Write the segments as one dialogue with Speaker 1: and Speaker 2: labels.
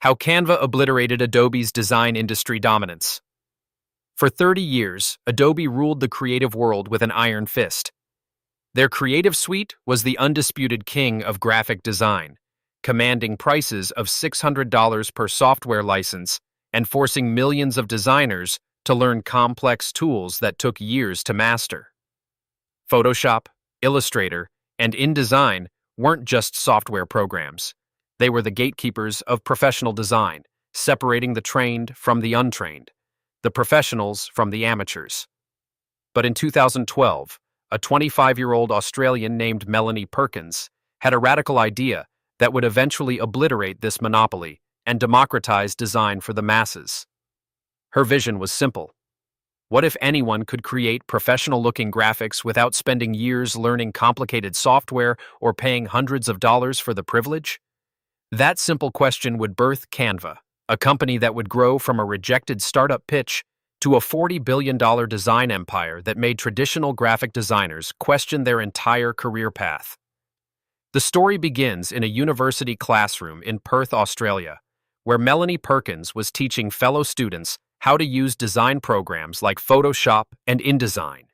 Speaker 1: How Canva obliterated Adobe's design industry dominance. For 30 years, Adobe ruled the creative world with an iron fist. Their creative suite was the undisputed king of graphic design, commanding prices of $600 per software license and forcing millions of designers to learn complex tools that took years to master. Photoshop, Illustrator, and InDesign weren't just software programs. They were the gatekeepers of professional design, separating the trained from the untrained, the professionals from the amateurs. But in 2012, a 25-year-old Australian named Melanie Perkins had a radical idea that would eventually obliterate this monopoly and democratize design for the masses. Her vision was simple. What if anyone could create professional-looking graphics without spending years learning complicated software or paying hundreds of dollars for the privilege? That simple question would birth Canva, a company that would grow from a rejected startup pitch to a $40 billion design empire that made traditional graphic designers question their entire career path. The story begins in a university classroom in Perth, Australia, where Melanie Perkins was teaching fellow students how to use design programs like Photoshop and InDesign.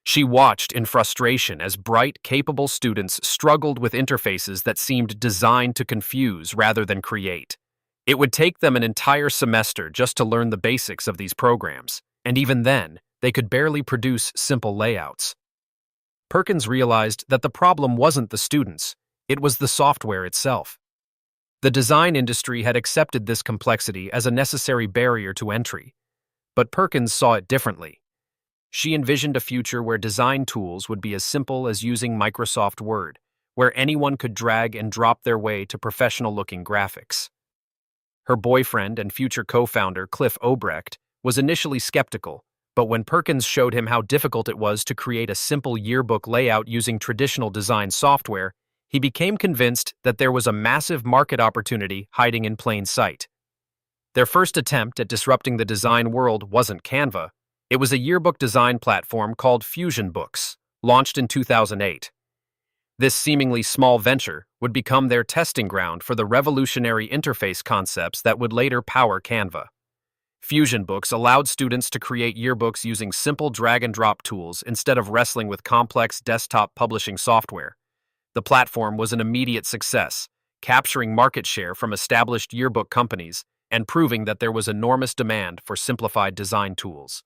Speaker 1: She watched in frustration as bright, capable students struggled with interfaces that seemed designed to confuse rather than create. It would take them an entire semester just to learn the basics of these programs, and even then, they could barely produce simple layouts. Perkins realized that the problem wasn't the students, it was the software itself. The design industry had accepted this complexity as a necessary barrier to entry, but Perkins saw it differently. She envisioned a future where design tools would be as simple as using Microsoft Word, where anyone could drag and drop their way to professional-looking graphics. Her boyfriend and future co-founder, Cliff Obrecht, was initially skeptical, but when Perkins showed him how difficult it was to create a simple yearbook layout using traditional design software, he became convinced that there was a massive market opportunity hiding in plain sight. Their first attempt at disrupting the design world wasn't Canva. It was a yearbook design platform called Fusion Books, launched in 2008. This seemingly small venture would become their testing ground for the revolutionary interface concepts that would later power Canva. Fusion Books allowed students to create yearbooks using simple drag-and-drop tools instead of wrestling with complex desktop publishing software. The platform was an immediate success, capturing market share from established yearbook companies and proving that there was enormous demand for simplified design tools.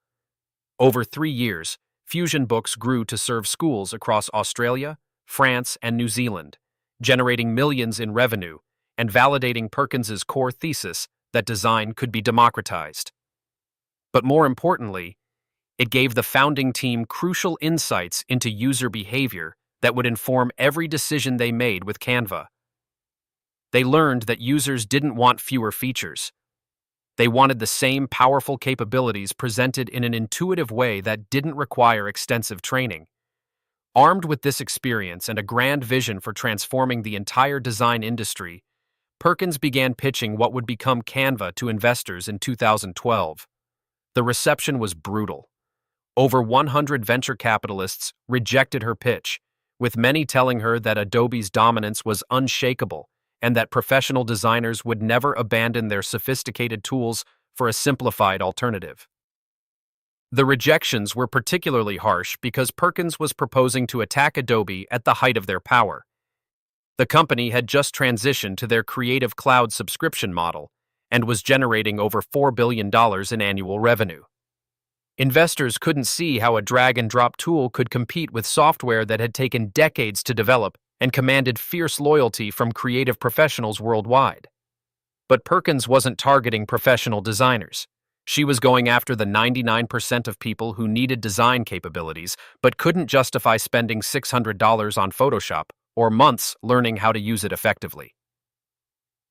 Speaker 1: Over 3 years, Fusion Books grew to serve schools across Australia, France, and New Zealand, generating millions in revenue and validating Perkins's core thesis that design could be democratized. But more importantly, it gave the founding team crucial insights into user behavior that would inform every decision they made with Canva. They learned that users didn't want fewer features. They wanted the same powerful capabilities presented in an intuitive way that didn't require extensive training. Armed with this experience and a grand vision for transforming the entire design industry, Perkins began pitching what would become Canva to investors in 2012. The reception was brutal. Over 100 venture capitalists rejected her pitch, with many telling her that Adobe's dominance was unshakable and that professional designers would never abandon their sophisticated tools for a simplified alternative. The rejections were particularly harsh because Perkins was proposing to attack Adobe at the height of their power. The company had just transitioned to their Creative Cloud subscription model and was generating over $4 billion in annual revenue. Investors couldn't see how a drag-and-drop tool could compete with software that had taken decades to develop and commanded fierce loyalty from creative professionals worldwide. But Perkins wasn't targeting professional designers. She was going after the 99% of people who needed design capabilities but couldn't justify spending $600 on Photoshop or months learning how to use it effectively.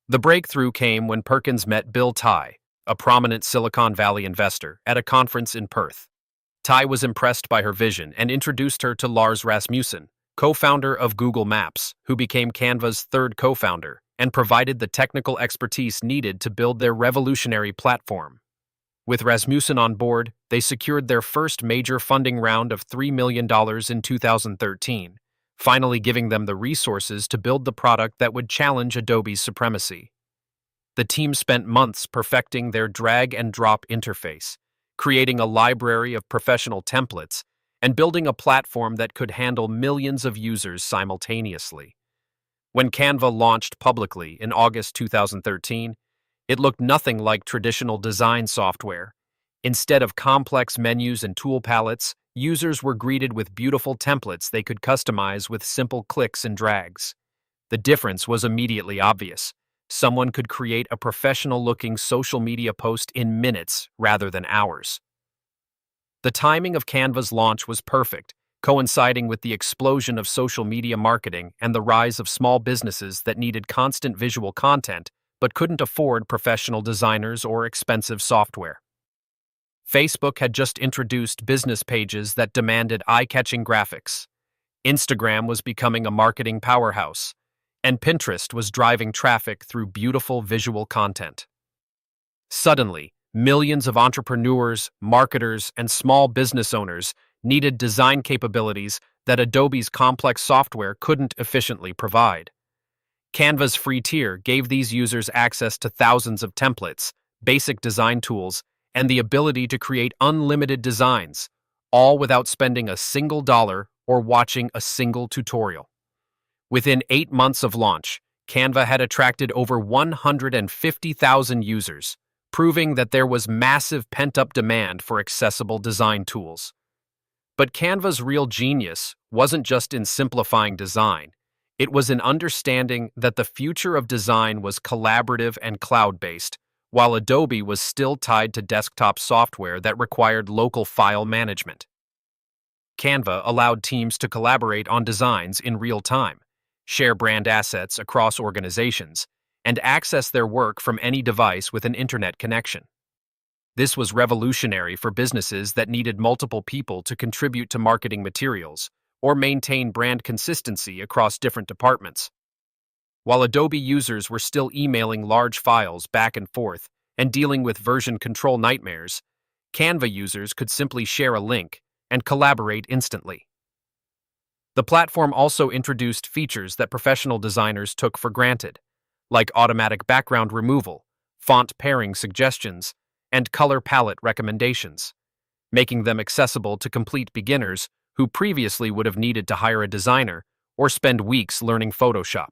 Speaker 1: The breakthrough came when Perkins met Bill Tai, a prominent Silicon Valley investor, at a conference in Perth. Tai was impressed by her vision and introduced her to Lars Rasmussen, co-founder of Google Maps, who became Canva's third co-founder and provided the technical expertise needed to build their revolutionary platform. With Rasmussen on board, they secured their first major funding round of $3 million in 2013, finally giving them the resources to build the product that would challenge Adobe's supremacy. The team spent months perfecting their drag-and-drop interface, creating a library of professional templates, and building a platform that could handle millions of users simultaneously. When Canva launched publicly in August 2013, it looked nothing like traditional design software. Instead of complex menus and tool palettes, users were greeted with beautiful templates they could customize with simple clicks and drags. The difference was immediately obvious. Someone could create a professional-looking social media post in minutes rather than hours. The timing of Canva's launch was perfect, coinciding with the explosion of social media marketing and the rise of small businesses that needed constant visual content but couldn't afford professional designers or expensive software. Facebook had just introduced business pages that demanded eye-catching graphics. Instagram was becoming a marketing powerhouse, and Pinterest was driving traffic through beautiful visual content. Suddenly, millions of entrepreneurs, marketers, and small business owners needed design capabilities that Adobe's complex software couldn't efficiently provide. Canva's free tier gave these users access to thousands of templates, basic design tools, and the ability to create unlimited designs, all without spending a single dollar or watching a single tutorial. Within 8 months of launch, Canva had attracted over 150,000 users, proving that there was massive pent-up demand for accessible design tools. But Canva's real genius wasn't just in simplifying design. It was in understanding that the future of design was collaborative and cloud-based, while Adobe was still tied to desktop software that required local file management. Canva allowed teams to collaborate on designs in real time, share brand assets across organizations, and access their work from any device with an internet connection. This was revolutionary for businesses that needed multiple people to contribute to marketing materials or maintain brand consistency across different departments. While Adobe users were still emailing large files back and forth and dealing with version control nightmares, Canva users could simply share a link and collaborate instantly. The platform also introduced features that professional designers took for granted, like automatic background removal, font pairing suggestions, and color palette recommendations, making them accessible to complete beginners who previously would have needed to hire a designer or spend weeks learning Photoshop.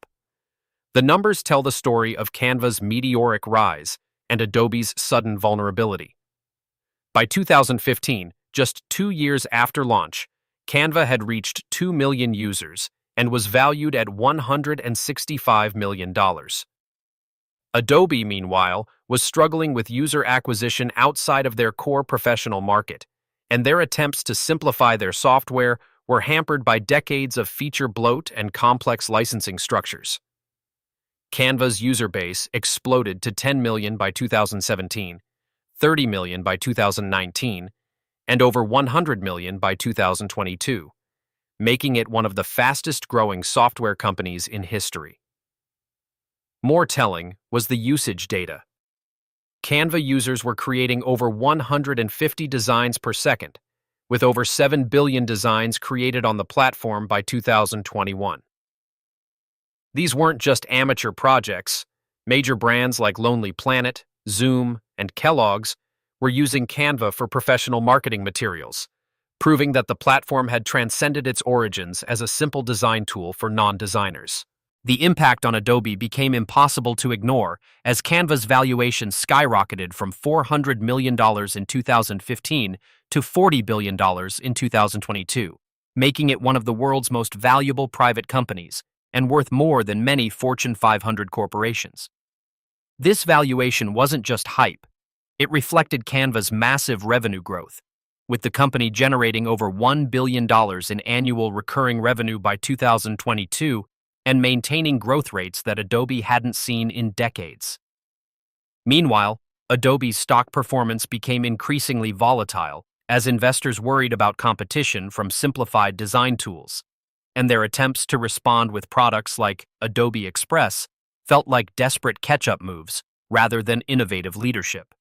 Speaker 1: The numbers tell the story of Canva's meteoric rise and Adobe's sudden vulnerability. By 2015, just 2 years after launch, Canva had reached 2 million users and was valued at $165 million. Adobe, meanwhile, was struggling with user acquisition outside of their core professional market, and their attempts to simplify their software were hampered by decades of feature bloat and complex licensing structures. Canva's user base exploded to 10 million by 2017, 30 million by 2019, and over 100 million by 2022, making it one of the fastest-growing software companies in history. More telling was the usage data. Canva users were creating over 150 designs per second, with over 7 billion designs created on the platform by 2021. These weren't just amateur projects. Major brands like Lonely Planet, Zoom, and Kellogg's were using Canva for professional marketing materials, proving that the platform had transcended its origins as a simple design tool for non-designers. The impact on Adobe became impossible to ignore as Canva's valuation skyrocketed from $400 million in 2015 to $40 billion in 2022, making it one of the world's most valuable private companies and worth more than many Fortune 500 corporations. This valuation wasn't just hype. It reflected Canva's massive revenue growth, with the company generating over $1 billion in annual recurring revenue by 2022 and maintaining growth rates that Adobe hadn't seen in decades. Meanwhile, Adobe's stock performance became increasingly volatile as investors worried about competition from simplified design tools, and their attempts to respond with products like Adobe Express felt like desperate catch-up moves rather than innovative leadership.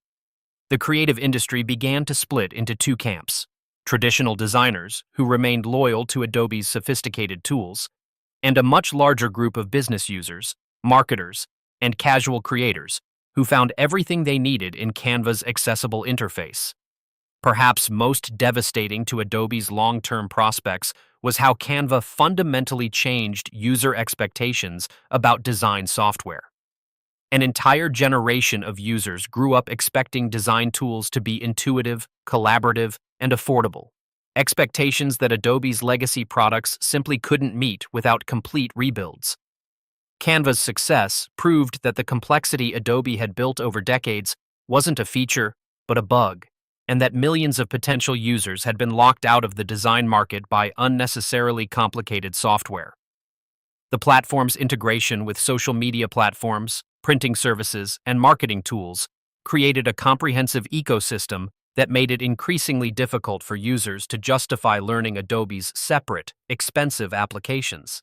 Speaker 1: The creative industry began to split into two camps: traditional designers who remained loyal to Adobe's sophisticated tools, and a much larger group of business users, marketers, and casual creators who found everything they needed in Canva's accessible interface. Perhaps most devastating to Adobe's long-term prospects was how Canva fundamentally changed user expectations about design software. An entire generation of users grew up expecting design tools to be intuitive, collaborative, and affordable. Expectations that Adobe's legacy products simply couldn't meet without complete rebuilds. Canva's success proved that the complexity Adobe had built over decades wasn't a feature, but a bug, and that millions of potential users had been locked out of the design market by unnecessarily complicated software. The platform's integration with social media platforms, printing services, and marketing tools created a comprehensive ecosystem that made it increasingly difficult for users to justify learning Adobe's separate, expensive applications.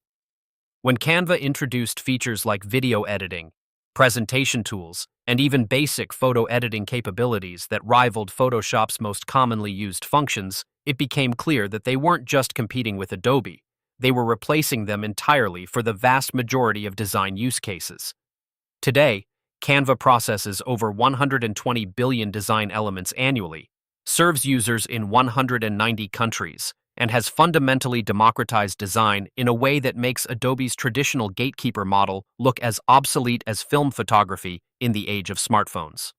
Speaker 1: When Canva introduced features like video editing, presentation tools, and even basic photo editing capabilities that rivaled Photoshop's most commonly used functions, it became clear that they weren't just competing with Adobe, they were replacing them entirely for the vast majority of design use cases. Today, Canva processes over 120 billion design elements annually, serves users in 190 countries, and has fundamentally democratized design in a way that makes Adobe's traditional gatekeeper model look as obsolete as film photography in the age of smartphones.